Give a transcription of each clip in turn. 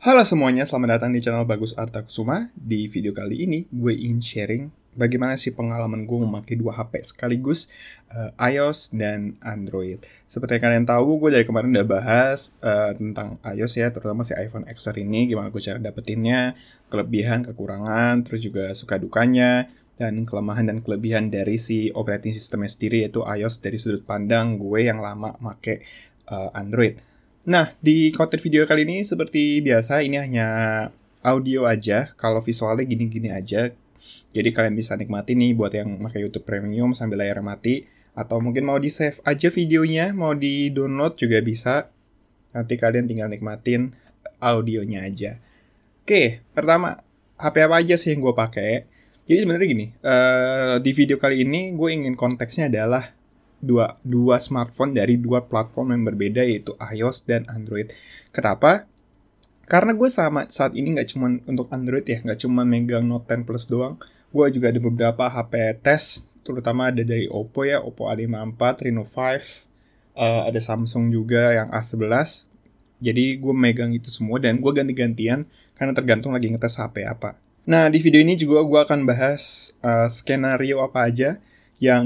Halo semuanya, selamat datang di channel Bagus Arta Kusuma. Di video kali ini, gue ingin sharing bagaimana sih pengalaman gue memakai dua HP sekaligus, iOS dan Android. Seperti yang kalian tahu, gue dari kemarin udah bahas tentang iOS ya, terutama si iPhone XR ini, gimana gue cara dapetinnya, kelebihan, kekurangan, terus juga suka dukanya, dan kelemahan dan kelebihan dari si operating systemnya sendiri, yaitu iOS dari sudut pandang gue yang lama make Android. Nah, di konten video kali ini seperti biasa, ini hanya audio aja. Kalau visualnya gini-gini aja. Jadi kalian bisa nikmati nih buat yang pakai YouTube Premium sambil layar mati. Atau mungkin mau di-save aja videonya, mau di-download juga bisa. Nanti kalian tinggal nikmatin audionya aja. Oke, pertama, HP apa aja sih yang gue pakai? Jadi sebenarnya gini, di video kali ini gue ingin konteksnya adalah dua smartphone dari dua platform yang berbeda, yaitu iOS dan Android. Kenapa? Karena gue sama saat ini nggak cuma untuk Android ya, nggak cuma megang Note 10 Plus doang. Gue juga ada beberapa HP tes, terutama ada dari Oppo ya, Oppo A54, Reno 5, ada Samsung juga yang A11. Jadi gue megang itu semua dan gue ganti-gantian karena tergantung lagi ngetes HP apa. Nah, di video ini juga gue akan bahas skenario apa aja yang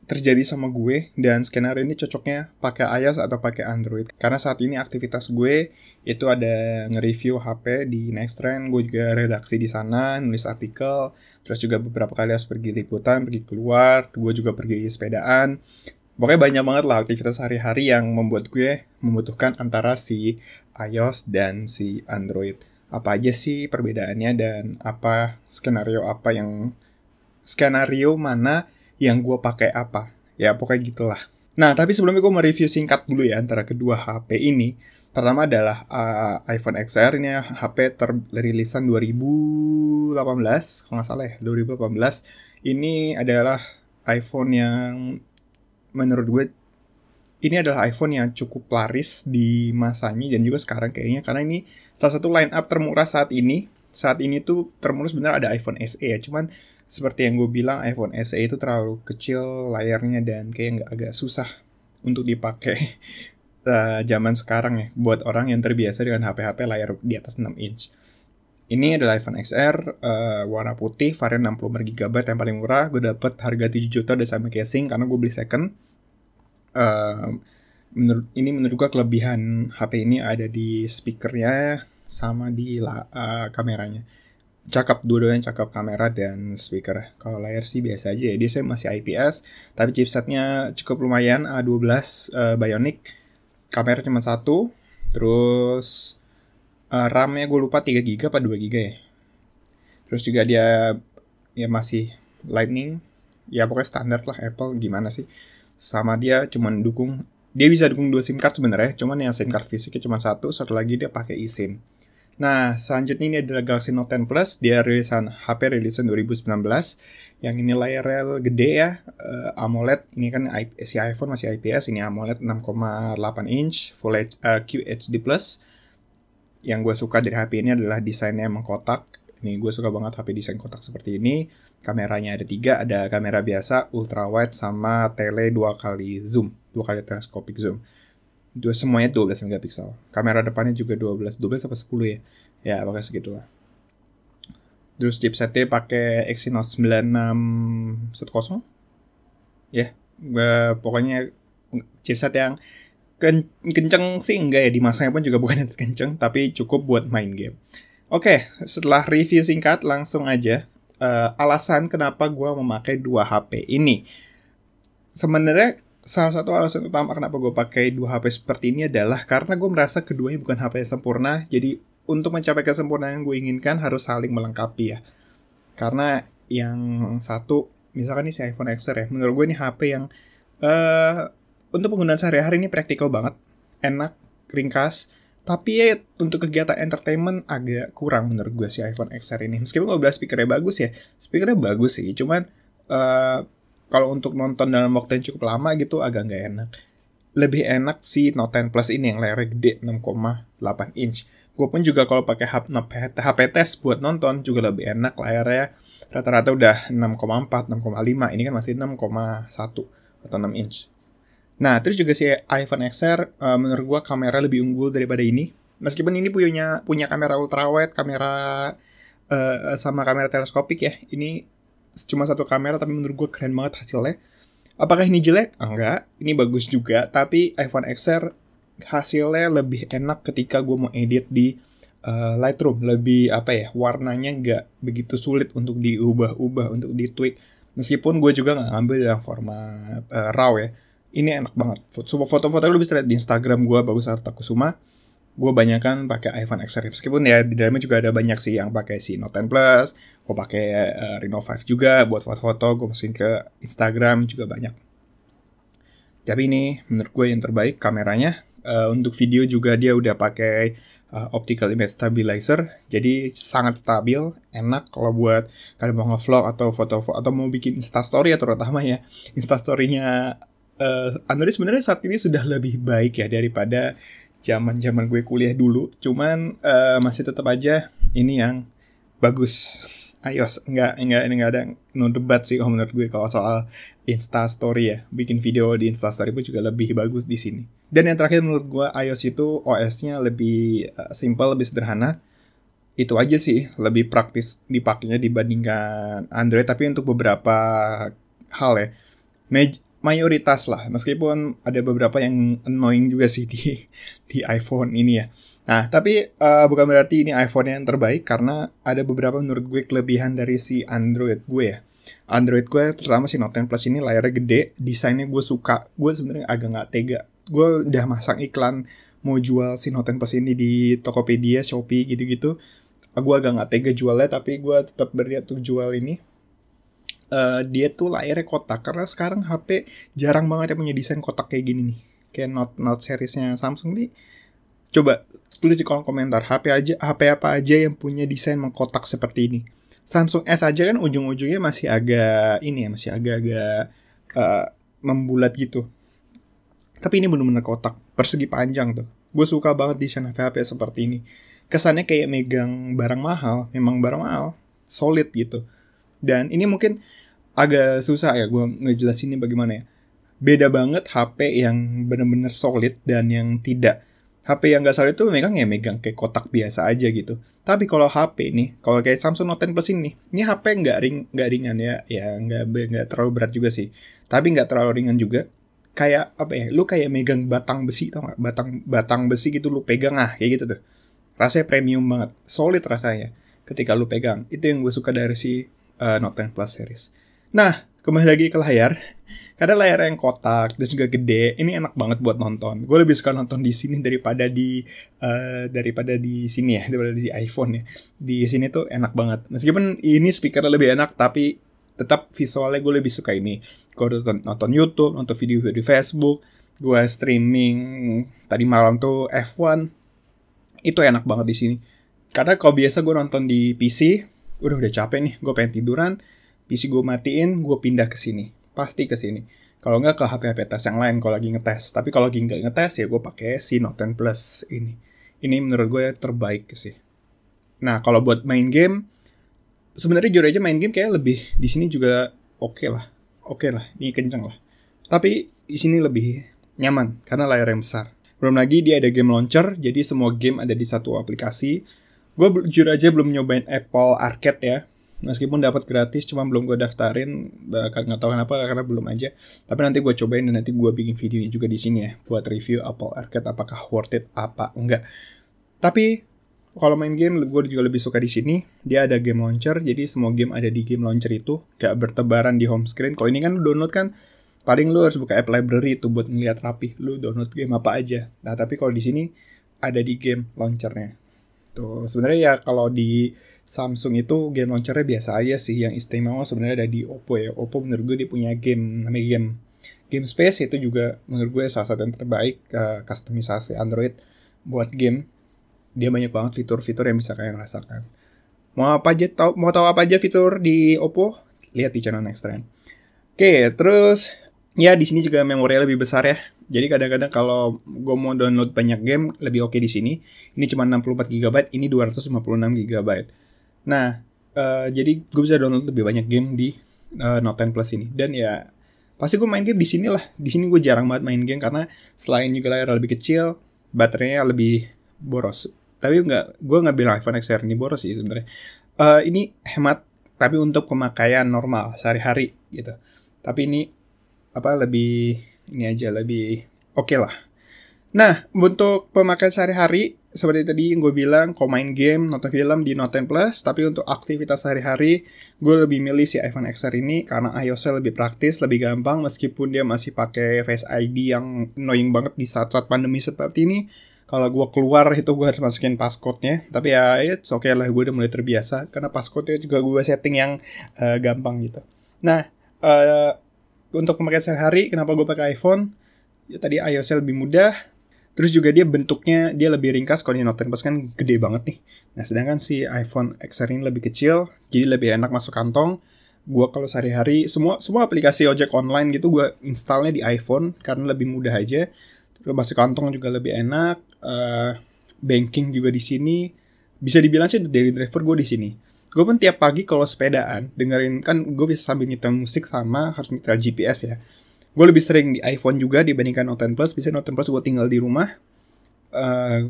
terjadi sama gue, dan skenario ini cocoknya pakai iOS atau pakai Android. Karena saat ini aktivitas gue itu ada nge-review HP di Nextrend, gue juga redaksi di sana, nulis artikel, terus juga beberapa kali harus pergi liputan, pergi keluar, gue juga pergi sepedaan. Pokoknya banyak banget lah aktivitas sehari-hari yang membuat gue membutuhkan antara si iOS dan si Android. Apa aja sih perbedaannya dan skenario mana yang gue pakai apa. Ya pokoknya gitulah. Nah, tapi sebelumnya gue mau review singkat dulu ya antara kedua HP ini. Pertama adalah iPhone XR. Ini HP terrilisan 2018, kalau nggak salah ya, 2018. Ini adalah iPhone yang menurut gue ini adalah iPhone yang cukup laris di masanya dan juga sekarang kayaknya, karena ini salah satu line up termurah saat ini. Saat ini tuh termurah sebenarnya ada iPhone SE ya, cuman seperti yang gue bilang iPhone SE itu terlalu kecil layarnya dan kayak agak susah untuk dipakai zaman sekarang ya, buat orang yang terbiasa dengan HP-HP layar di atas 6 inch. Ini adalah iPhone XR warna putih, varian 64GB yang paling murah. Gue dapet harga 7 juta udah sama casing karena gue beli second. Menurut gue kelebihan HP ini ada di speakernya sama di kameranya. Cakep, dua-duanya cakep, kamera dan speaker. Kalau layar sih biasa aja ya, dia masih IPS, tapi chipsetnya cukup lumayan, A12 Bionic. Kamera cuma satu, terus RAM-nya gue lupa 3GB apa 2GB ya. Terus juga dia ya masih Lightning, ya pokoknya standar lah Apple, gimana sih. Sama dia dia bisa dukung 2 SIM card sebenarnya, cuman yang SIM card fisiknya cuma satu lagi dia pakai eSIM. Nah, selanjutnya ini adalah Galaxy Note 10 Plus, dia HP rilisan 2019. Yang ini layarnya gede ya, AMOLED. Ini kan si iPhone masih IPS, ini AMOLED 6,8 inch, Full QHD+. Yang gue suka dari HP ini adalah desainnya emang kotak. Ini gue suka banget HP desain kotak seperti ini. Kameranya ada 3, ada kamera biasa, ultrawide, sama tele 2 kali zoom, 2 kali telescopic zoom. Semuanya 12 megapiksel. Kamera depannya juga 12 apa 10 ya. Ya, pokoknya segitulah. Terus chipsetnya pakai Exynos 9610. Ya, pokoknya chipset yang kenceng sih enggak ya, dimasangnya pun juga bukan yang kenceng, tapi cukup buat main game. Oke, setelah review singkat langsung aja alasan kenapa gue memakai dua HP ini. Sebenarnya salah satu alasan utama kenapa gue pakai dua HP seperti ini adalah karena gue merasa keduanya bukan HP yang sempurna. Jadi untuk mencapai kesempurnaan yang gue inginkan harus saling melengkapi ya. Karena yang satu, misalkan ini si iPhone XR ya, menurut gue ini HP yang untuk penggunaan sehari-hari ini praktikal banget, enak, ringkas. Tapi ya untuk kegiatan entertainment agak kurang menurut gue si iPhone XR ini. Meskipun gue bilang speakernya bagus sih. Cuman kalau untuk nonton dalam waktu yang cukup lama gitu agak nggak enak. Lebih enak si Note 10 Plus ini yang layarnya gede 6,8 inch. Gue pun juga kalau pakai HP test buat nonton juga lebih enak, layarnya rata-rata udah 6,4, 6,5. Ini kan masih 6,1 atau 6 inch. Nah, terus juga si iPhone XR menurut gue kamera lebih unggul daripada ini. Meskipun ini punya kamera ultrawide, kamera sama kamera teleskopik ya. Ini cuma satu kamera tapi menurut gue keren banget hasilnya. Apakah ini jelek? Enggak, ini bagus juga. Tapi iPhone XR hasilnya lebih enak ketika gue mau edit di Lightroom. Lebih warnanya nggak begitu sulit untuk diubah-ubah, untuk ditweak. Meskipun gue juga nggak ngambil dalam format RAW ya. Ini enak banget. Foto-foto lu bisa lihat di Instagram gue, Bagus Arta Kusuma. Gue banyakan pakai iPhone XR. Meskipun ya di dalamnya juga ada banyak sih yang pakai si Note 10 Plus. Gue pakai Reno 5 juga buat foto-foto. Gue masukin ke Instagram juga banyak. Tapi ini menurut gue yang terbaik kameranya. Untuk video juga dia udah pakai optical image stabilizer. Jadi sangat stabil, enak kalau buat kalian mau nge-vlog atau foto-foto atau mau bikin instastory ya, terutama ya. Instastory-nya Android sebenarnya saat ini sudah lebih baik ya daripada zaman gue kuliah dulu. Cuman masih tetap aja ini yang bagus iOS. Nggak ada no debat sih kalau menurut gue kalau soal Instastory ya. Bikin video di Instastory pun juga lebih bagus di sini. Dan yang terakhir menurut gue iOS itu OS-nya lebih simple, lebih sederhana. Itu aja sih, lebih praktis dipakainya dibandingkan Android. Tapi untuk beberapa hal ya, mayoritas lah, meskipun ada beberapa yang annoying juga sih di iPhone ini ya. Nah, tapi bukan berarti ini iPhone yang terbaik, karena ada beberapa menurut gue kelebihan dari si Android gue ya. Android gue, terutama si Note 10 Plus ini layarnya gede, desainnya gue suka. Gue sebenarnya agak nggak tega. Gue udah masang iklan mau jual si Note 10 Plus ini di Tokopedia, Shopee gitu-gitu. Gue agak nggak tega jualnya, tapi gue tetap berniat untuk jual ini. Dia tuh layarnya kotak, karena sekarang HP jarang banget yang punya desain kotak kayak gini nih. Kayak Note seriesnya Samsung nih. Coba tulis di kolom komentar, HP apa aja yang punya desain mengkotak seperti ini. Samsung S aja kan ujung-ujungnya masih agak membulat gitu. Tapi ini benar-benar kotak, persegi panjang tuh. Gue suka banget desain HP seperti ini. Kesannya kayak megang barang mahal, memang barang mahal, solid gitu. Dan ini mungkin agak susah ya gue ngejelasinnya bagaimana ya. Beda banget HP yang benar-benar solid dan yang tidak. HP yang gak solid itu megang kayak kotak biasa aja gitu. Tapi kalau HP nih, kalau kayak Samsung Note 10 Plus ini HP nggak ringan ya nggak terlalu berat juga sih. Tapi nggak terlalu ringan juga. Kayak lu kayak megang batang besi, tau nggak? Batang besi gitu lu pegang kayak gitu tuh. Rasanya premium banget, solid rasanya ketika lu pegang. Itu yang gue suka dari si Note 10 Plus series. Nah, kembali lagi ke layar. Karena layar yang kotak, terus juga gede, ini enak banget buat nonton. Gue lebih suka nonton di sini daripada di sini ya, daripada di iPhone ya. Di sini tuh enak banget. Meskipun ini speakernya lebih enak, tapi tetap visualnya gue lebih suka ini. Gue nonton YouTube, nonton video di Facebook, gue streaming tadi malam tuh F1, itu enak banget di sini. Karena kalau biasa gue nonton di PC, udah capek nih, gue pengen tiduran, PC gue matiin, gue pindah ke sini. Pasti ke sini. Kalau nggak ke HP tes yang lain kalau lagi ngetes. Tapi kalau lagi nggak ngetes ya gue pakai si Note 10 Plus ini. Ini menurut gue terbaik sih. Nah, kalau buat main game, sebenarnya jujur aja main game kayak lebih di sini juga oke lah. Ini kenceng lah. Tapi di sini lebih nyaman karena layar yang besar. Belum lagi dia ada game launcher, jadi semua game ada di satu aplikasi. Gue jujur aja belum nyobain Apple Arcade ya. Meskipun dapat gratis, cuma belum gue daftarin, nggak tahu kenapa, karena belum aja. Tapi nanti gue cobain dan nanti gue bikin videonya juga di sini ya, buat review Apple Arcade apakah worth it apa enggak. Tapi kalau main game, gue juga lebih suka di sini. Dia ada game launcher, jadi semua game ada di game launcher itu, gak bertebaran di home screen. Kalau ini kan lu download kan, paling lu harus buka app library itu buat ngeliat rapi, lu download game apa aja. Nah tapi kalau di sini ada di game launchernya. Tuh sebenarnya ya kalau di Samsung itu game launchernya biasa aja sih. Yang istimewa sebenarnya ada di Oppo ya. Oppo menurut gue dia punya game namanya game Space, itu juga menurut gue salah satu yang terbaik customisasi Android buat game. Dia banyak banget fitur-fitur yang bisa kalian rasakan. Mau tahu apa aja fitur di Oppo? Lihat di channel Next Trend. Oke, terus ya di sini juga memorinya lebih besar ya. Jadi kadang-kadang kalau gue mau download banyak game lebih oke di sini. Ini cuma 64 GB, ini 256 GB. Nah, jadi gue bisa download lebih banyak game di Note 10 Plus ini. Dan ya, pasti gue main game di sini lah. Di sini gue jarang banget main game karena selain juga layar lebih kecil, baterainya lebih boros. Tapi gue nggak bilang iPhone XR ini boros sih sebenarnya. Ini hemat, tapi untuk pemakaian normal sehari-hari gitu. Tapi ini lebih oke lah. Nah, untuk pemakaian sehari-hari, seperti tadi yang gue bilang, kalau main game, nonton film di Note 10 Plus, tapi untuk aktivitas sehari-hari, gue lebih milih si iPhone XR ini karena iOS-nya lebih praktis, lebih gampang, meskipun dia masih pakai Face ID yang annoying banget di saat-saat pandemi seperti ini. Kalau gue keluar itu gue harus masukin passcode-nya, tapi ya it's okay lah, gue udah mulai terbiasa, karena passcode-nya juga gue setting yang gampang gitu. Nah, untuk pemakaian sehari-hari, kenapa gue pakai iPhone? Ya, tadi iOS-nya lebih mudah. Terus juga dia bentuknya dia lebih ringkas. Kalau di Note 10 Plus kan gede banget nih. Nah, sedangkan si iPhone XR ini lebih kecil, jadi lebih enak masuk kantong. Gua kalau sehari-hari semua aplikasi ojek online gitu gua installnya di iPhone karena lebih mudah aja. Terus masuk kantong juga lebih enak. Banking juga di sini. Bisa dibilang sih daily driver gue di sini. Gue pun tiap pagi kalau sepedaan dengerin, kan gue bisa sambil nyetel musik sama harus nyetel GPS ya. Gue lebih sering di iPhone juga dibandingkan Note 10 Plus. Bisa Note 10 Plus gue tinggal di rumah.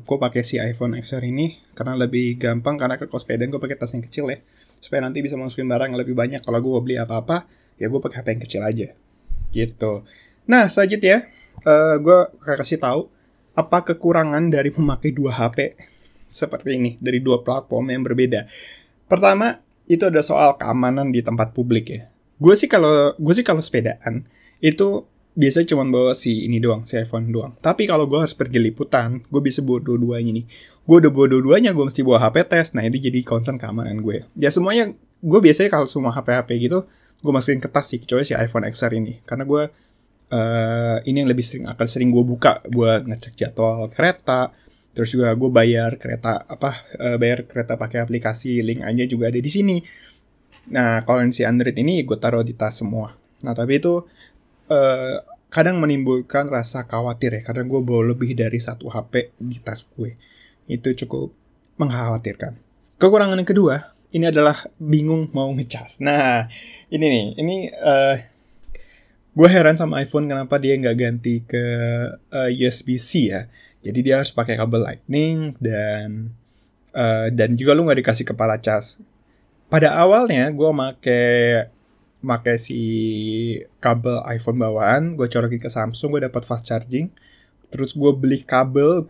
Gue pakai si iPhone XR ini karena lebih gampang. Karena kalau sepedaan gue pakai tas yang kecil ya, supaya nanti bisa masukin barang yang lebih banyak. Kalau gue beli apa-apa, ya gue pakai HP yang kecil aja. Gitu. Nah, selanjutnya gue kasih tahu apa kekurangan dari memakai dua HP seperti ini dari dua platform yang berbeda. Pertama, itu ada soal keamanan di tempat publik ya. Gue sih kalau sepedaan itu biasanya cuma bawa si ini doang, si iPhone doang. Tapi kalau gue harus pergi liputan, gue bisa bawa dua-duanya nih. Gue udah bawa dua-duanya, gue mesti bawa HP tes. Nah, ini jadi concern keamanan gue. Ya semuanya, gue biasanya kalau semua HP gitu, gue masukin ke tas sih, kecuali si iPhone XR ini. Karena gue, ini yang akan sering gue buka buat ngecek jadwal kereta. Terus juga gue bayar kereta pakai aplikasi, link aja juga ada di sini. Nah, kalau si Android ini gue taruh di tas semua. Nah, tapi itu kadang menimbulkan rasa khawatir ya, karena gue bawa lebih dari satu HP di tas gue. Itu cukup mengkhawatirkan. Kekurangan yang kedua, ini adalah bingung mau ngecas. Nah, ini gue heran sama iPhone kenapa dia nggak ganti ke USB-C ya. Jadi dia harus pakai kabel Lightning dan juga lu nggak dikasih kepala cas. Pada awalnya gue pakai si kabel iPhone bawaan, gue colokin ke Samsung, gue dapat fast charging. Terus gue beli kabel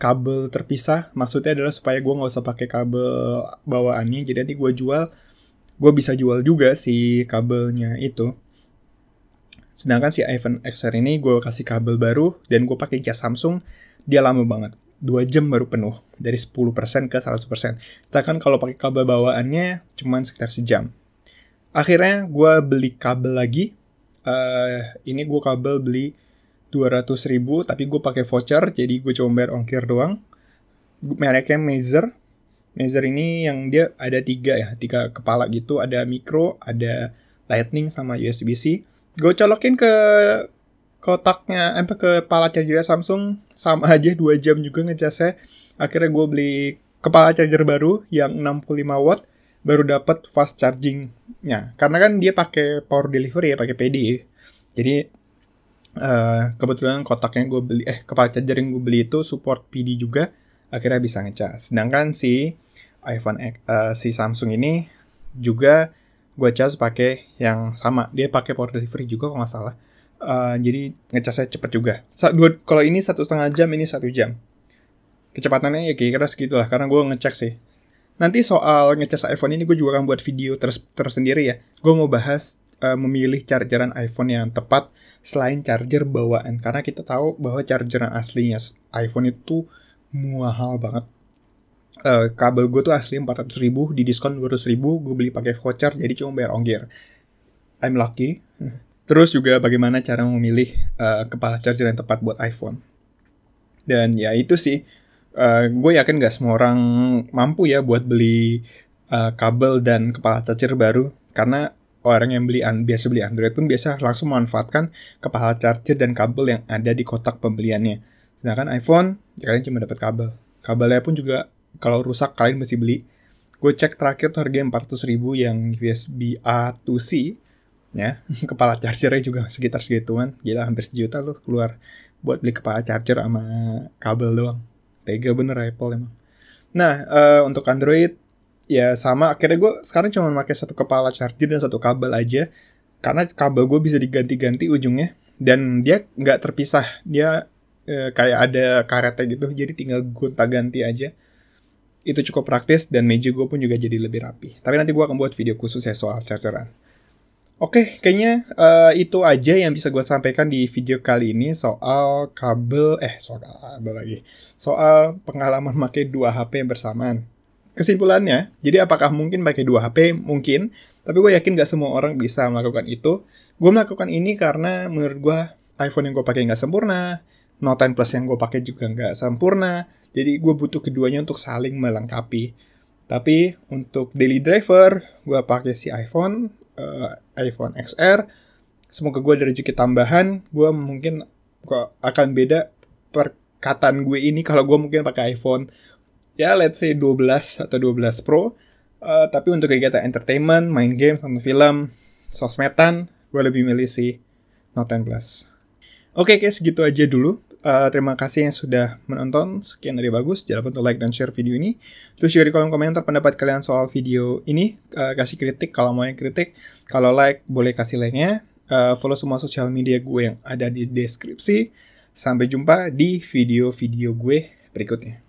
terpisah, maksudnya adalah supaya gue nggak usah pakai kabel bawaannya. Jadi nanti gue bisa jual juga si kabelnya itu. Sedangkan si iPhone XR ini gue kasih kabel baru dan gue pakai cas Samsung, dia lama banget. 2 jam baru penuh, dari 10% ke 100%. Sedangkan kalau pakai kabel bawaannya cuma sekitar sejam. Akhirnya gue beli kabel lagi. Ini gue kabel beli 200.000, tapi gue pakai voucher, jadi gue cuma bayar ongkir doang. Mereknya Mazer. Mazer ini yang dia ada 3 kepala gitu, ada micro, ada Lightning sama USB-C. Gue colokin ke kotaknya, ke kepala charger Samsung, sama aja 2 jam juga ngecasnya. Akhirnya gue beli kepala charger baru yang 65 watt. Baru dapat fast charging-nya. Karena kan dia pakai power delivery ya, pakai PD. Jadi kebetulan kotaknya gue beli, kepala charger yang gue beli itu support PD juga. Akhirnya bisa ngecas. Sedangkan si Samsung ini juga gue cas pakai yang sama. Dia pakai power delivery juga kalau nggak salah. Jadi ngecasnya cepet juga. Kalau ini 1,5 jam, ini 1 jam. Kecepatannya ya kira-kira segitulah, karena gue ngecek sih. Nanti soal ngecas iPhone ini gue juga akan buat video tersendiri ya. Gue mau bahas memilih chargeran iPhone yang tepat selain charger bawaan. Karena kita tahu bahwa chargeran aslinya iPhone itu mahal banget. Kabel gue tuh asli 400.000, di diskon 200.000, gue beli pakai voucher, jadi cuma bayar ongkir. I'm lucky. Terus juga bagaimana cara memilih kepala charger yang tepat buat iPhone. Dan ya itu sih. Gue yakin gak semua orang mampu ya buat beli kabel dan kepala charger baru. Karena orang yang biasa beli Android pun biasa langsung memanfaatkan kepala charger dan kabel yang ada di kotak pembeliannya. Sedangkan iPhone, ya kalian cuma dapat kabel. Kabelnya pun juga kalau rusak kalian mesti beli. Gue cek terakhir tuh harganya 400.000 yang USB A to C. Ya, kepala chargernya juga sekitar segituan. Gila, hampir sejuta loh keluar buat beli kepala charger sama kabel doang. Tega bener Apple emang. Nah, untuk Android ya sama, akhirnya gue sekarang cuma pakai satu kepala charger dan satu kabel aja, karena kabel gue bisa diganti-ganti ujungnya dan dia nggak terpisah, dia kayak ada karetnya gitu, jadi tinggal gonta-ganti aja. Itu cukup praktis dan meja gue pun juga jadi lebih rapi. Tapi nanti gue akan buat video khusus ya soal chargeran. Oke, kayaknya itu aja yang bisa gue sampaikan di video kali ini soal kabel, soal kabel lagi. Soal pengalaman pakai dua HP yang bersamaan. Kesimpulannya, jadi apakah mungkin pakai dua HP? Mungkin, tapi gue yakin gak semua orang bisa melakukan itu. Gue melakukan ini karena menurut gue iPhone yang gue pakai nggak sempurna, Note 10 Plus yang gue pakai juga nggak sempurna, jadi gue butuh keduanya untuk saling melengkapi. Tapi untuk daily driver, gue pakai si iPhone XR. Semoga gue ada rezeki tambahan, gue mungkin akan beda perkataan gue ini kalau gue mungkin pakai iPhone ya let's say 12 atau 12 Pro. Tapi untuk kegiatan entertainment, main game, nonton film, sosmedan, gue lebih milih si Note 10 Plus. Oke, segitu aja dulu. Terima kasih yang sudah menonton. Sekian dari Bagus. Jangan lupa untuk like dan share video ini. Terus juga di kolom komentar pendapat kalian soal video ini. Kasih kritik kalau mau yang kritik. Kalau like, boleh kasih like-nya. Follow semua sosial media gue yang ada di deskripsi. Sampai jumpa di video-video gue berikutnya.